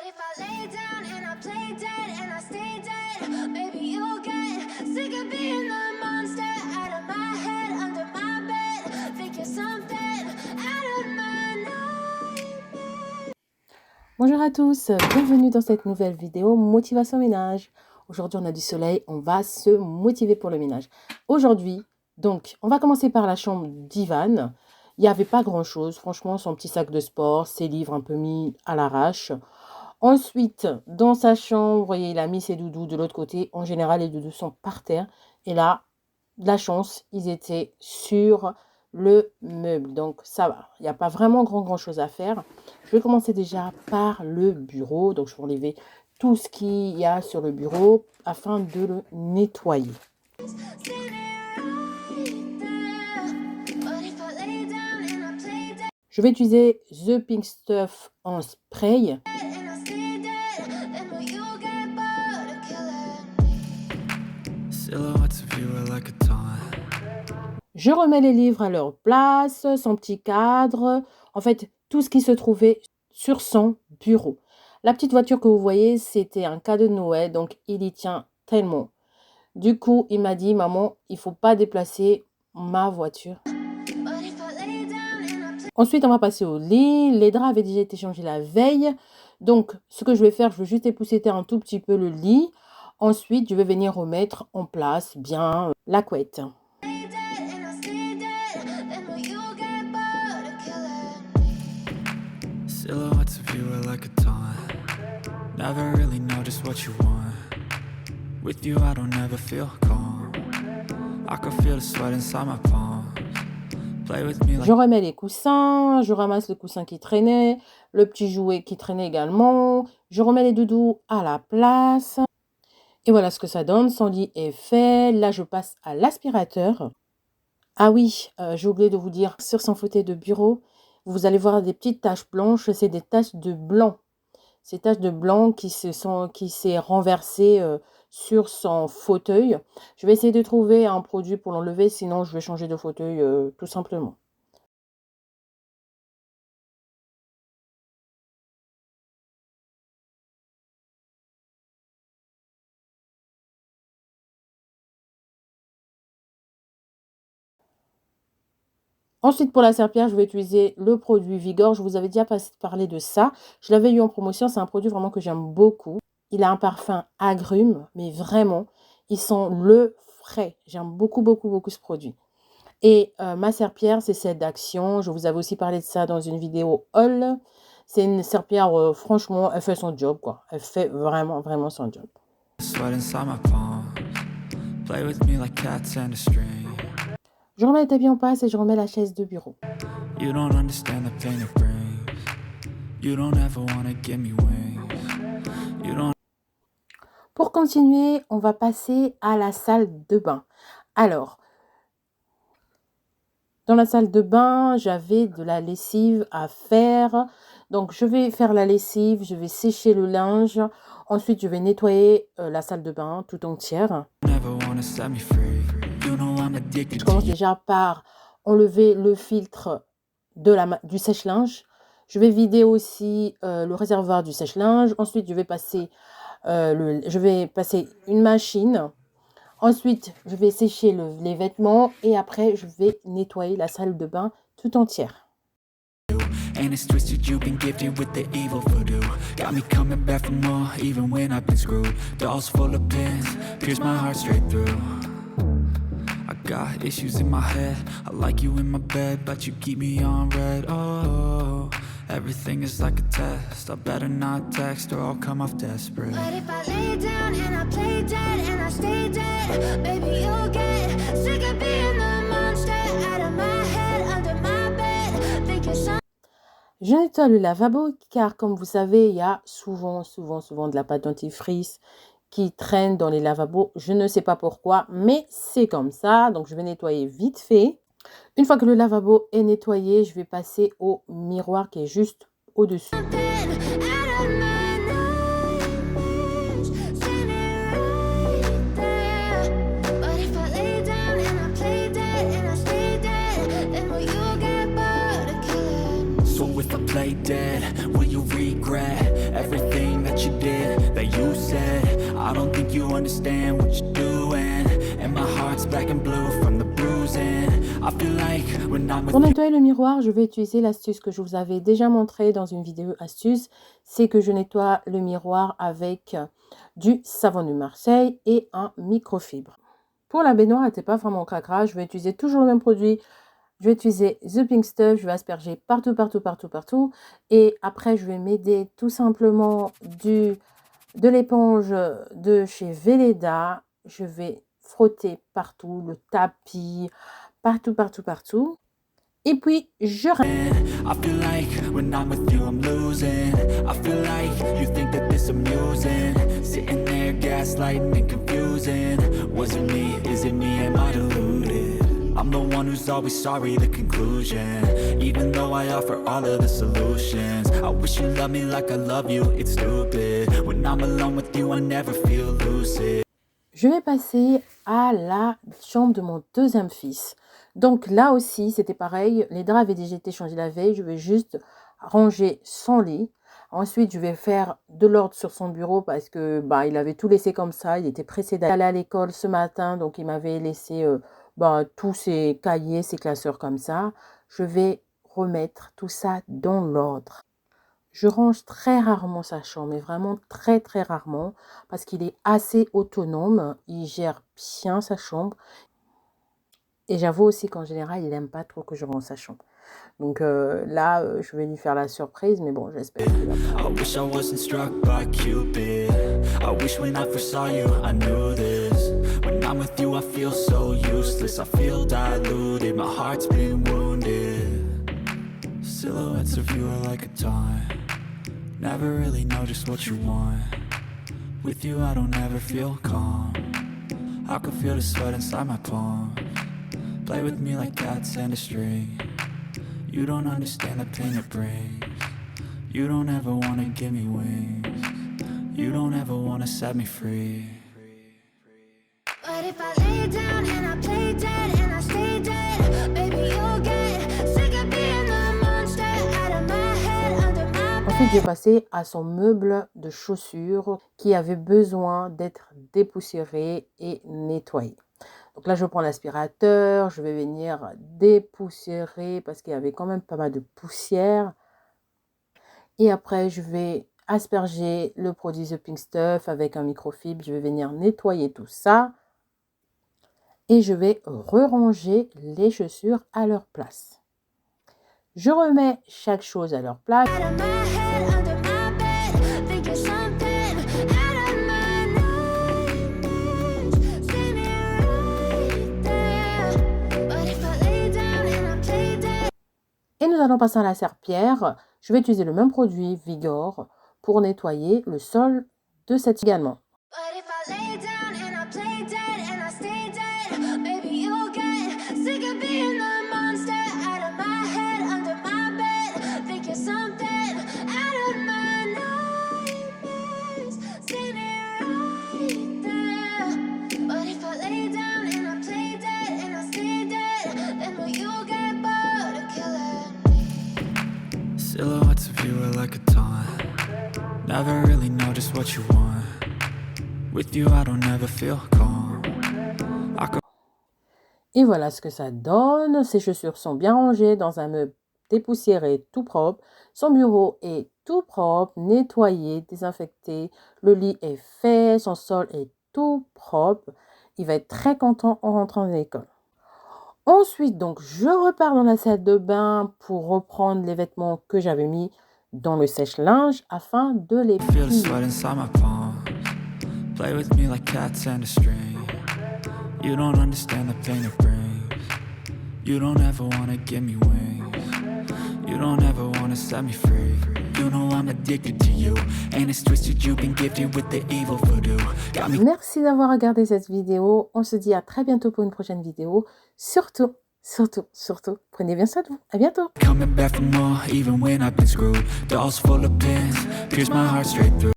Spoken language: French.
if I lay down and I play dead and I stay dead, maybe you'll get sick of being the monster out of my head, under my bed. Think you're something out of my nightmare. Bonjour à tous, bienvenue dans cette nouvelle vidéo motivation ménage. Aujourd'hui on a du soleil, on va se motiver pour le ménage. Aujourd'hui, donc on va commencer par la chambre d'Ivan. Il n'y avait pas grand chose, franchement son petit sac de sport, ses livres un peu mis à l'arrache. Ensuite, dans sa chambre, vous voyez, il a mis ses doudous de l'autre côté. En général, les doudous sont par terre. Et là, de la chance, ils étaient sur le meuble. Donc, ça va. Il n'y a pas vraiment grand chose à faire. Je vais commencer déjà par le bureau. Donc, je vais enlever tout ce qu'il y a sur le bureau afin de le nettoyer. Je vais utiliser The Pink Stuff en spray. Je remets les livres à leur place, son petit cadre, en fait, tout ce qui se trouvait sur son bureau. La petite voiture que vous voyez, c'était un cadeau de Noël, donc il y tient tellement. Du coup, il m'a dit, maman, il ne faut pas déplacer ma voiture. Ensuite, on va passer au lit. Les draps avaient déjà été changés la veille. Donc, ce que je vais faire, je vais juste épousseter un tout petit peu le lit. Ensuite, je vais venir remettre en place bien la couette. Je remets les coussins, je ramasse le coussin qui traînait, le petit jouet qui traînait également. Je remets les doudous à la place. Et voilà ce que ça donne. Son lit est fait. Là, je passe à l'aspirateur. Ah oui, j'ai oublié de vous dire, sur son fauteuil de bureau, vous allez voir des petites taches blanches. C'est des taches de blanc. Ces taches de blanc qui s'est renversées sur son fauteuil. Je vais essayer de trouver un produit pour l'enlever, sinon je vais changer de fauteuil tout simplement. Ensuite, pour la serpillière, je vais utiliser le produit Vigor. Je vous avais déjà parlé de ça. Je l'avais eu en promotion. C'est un produit vraiment que j'aime beaucoup. Il a un parfum agrumes, mais vraiment, il sent le frais. J'aime beaucoup ce produit. Et ma serpillière, c'est celle d'Action. Je vous avais aussi parlé de ça dans une vidéo haul. C'est une serpillière, franchement, elle fait son job, quoi. Elle fait vraiment son job. Je remets le tapis en place et je remets la chaise de bureau. Pour continuer, on va passer à la salle de bain. Alors, dans la salle de bain, j'avais de la lessive à faire. Donc, je vais faire la lessive, je vais sécher le linge. Ensuite, je vais nettoyer la salle de bain tout entière. Je commence déjà par enlever le filtre du sèche-linge. Je vais vider aussi le réservoir du sèche-linge. Ensuite, je vais passer une machine. Ensuite, je vais sécher les vêtements et après, je vais nettoyer la salle de bain tout entière. And it's twisted, you've been gifted with the evil voodoo. Got me coming back for more, even when I've been screwed. Dolls full of pins, pierce my heart straight through. I got issues in my head, I like you in my bed, but you keep me on red. Oh, everything is like a test, I better not text or I'll come off desperate. But if I lay down and I play dead and I stay dead, baby you'll get sick of being the monster out of my head, under my bed. Think you're some... Je nettoie le lavabo car comme vous savez, il y a souvent de la pâte dentifrice qui traîne dans les lavabos. Je ne sais pas pourquoi, mais c'est comme ça. Donc, je vais nettoyer vite fait. Une fois que le lavabo est nettoyé, je vais passer au miroir qui est juste au-dessus. Play dead, will you regret everything I don't think you understand what you're doing, and my heart's black and blue from the bruising. I feel like when I'm with Pour nettoyer le miroir, je vais utiliser l'astuce que je vous avais déjà montrée dans une vidéo astuce. C'est que je nettoie le miroir avec du savon de Marseille et un microfibre. Pour la baignoire, elle n'était pas vraiment cracra. Je vais utiliser toujours le même produit. Je vais utiliser The Pink Stuff. Je vais asperger partout, partout, partout, partout. Et après, je vais m'aider tout simplement de l'éponge de chez Velleda. Je vais frotter partout, le tapis, partout, partout, partout. Et puis, je I feel like when I'm with you I'm losing. I feel like you think that this amusing. Sitting there gaslighting and confusing. Was it me? Is it me? Am I deluded? I'm the one who's always sorry, the conclusion. Even though I offer all of the solutions, I wish you loved me like I love you, it's stupid. When I'm alone with you I never feel lucid. Je vais passer à la chambre de mon deuxième fils. Donc là aussi, c'était pareil. Les draps avaient déjà été changés la veille. Je vais juste ranger son lit. Ensuite, je vais faire de l'ordre sur son bureau parce que il avait tout laissé comme ça. Il était pressé d'aller à l'école ce matin. Donc, il m'avait laissé tous ses cahiers, ses classeurs comme ça. Je vais remettre tout ça dans l'ordre. Je range très rarement sa chambre, mais vraiment très très rarement, parce qu'il est assez autonome, il gère bien sa chambre. Et j'avoue aussi qu'en général, il n'aime pas trop que je range sa chambre. Donc là, je vais lui faire la surprise, mais bon, j'espère qu'il va pas. I wish I wasn't struck by Cupid. I wish when I first saw you I knew this. When I'm with you I feel so useless. I feel diluted, my heart's been wounded. Silhouettes of you are like a taunt. Never really know just what you want. With you I don't ever feel calm. I can feel the sweat inside my palm. Play with me like cats and a string. You don't understand the pain it brings. You don't ever wanna give me wings. You don't ever wanna set me free. But if I lay down and I play dead and I stay dead, baby, you'll get sick of being the monster out of my head, under my bed. Ensuite, j'ai passé à son meuble de chaussures qui avait besoin d'être dépoussiéré et nettoyé. Donc là, je prends l'aspirateur, je vais venir dépoussiérer parce qu'il y avait quand même pas mal de poussière. Et après, je vais asperger le produit The Pink Stuff avec un microfibre. Je vais venir nettoyer tout ça. Et je vais re-ranger les chaussures à leur place. Je remets chaque chose à leur place. Out of my head, under my bed, thinking something out of my nightmares. See me right there. But if I lay down and I play dead. Et nous allons passer à la serpillière. Je vais utiliser le même produit, Vigor, pour nettoyer le sol de cette également. But if I lay down and I play dead and I stay dead, maybe you'll get sick of being the monster out of my head, under my bed, thinking something out of my nightmares. See me right there. But if I lay down and I play dead and I stay dead, then will you get bored of killing me? Silhouettes of you are like a taunt. Never really know just what you want. With you I don't ever feel calm. I could Et voilà ce que ça donne. Ses chaussures sont bien rangées dans un meuble dépoussiéré, tout propre. Son bureau est tout propre, nettoyé, désinfecté. Le lit est fait, son sol est tout propre. Il va être très content en rentrant de l'école. Ensuite, donc, je repars dans la salle de bain pour reprendre les vêtements que j'avais mis dans le sèche-linge afin de les feel the plier. sweat inside my palms. Play with me like cats and a string. You don't understand the pain it brings. You don't ever wanna give me wings. You don't ever wanna set me free. You know I'm addicted to you, and it's twisted. You've been gifted with the evil voodoo. Got me Merci d'avoir regardé cette vidéo. On se dit à très bientôt pour une prochaine vidéo. Surtout, prenez bien soin de vous. À bientôt. coming back for more, even when I've been screwed. Dolls full of pins, pierce my heart straight through.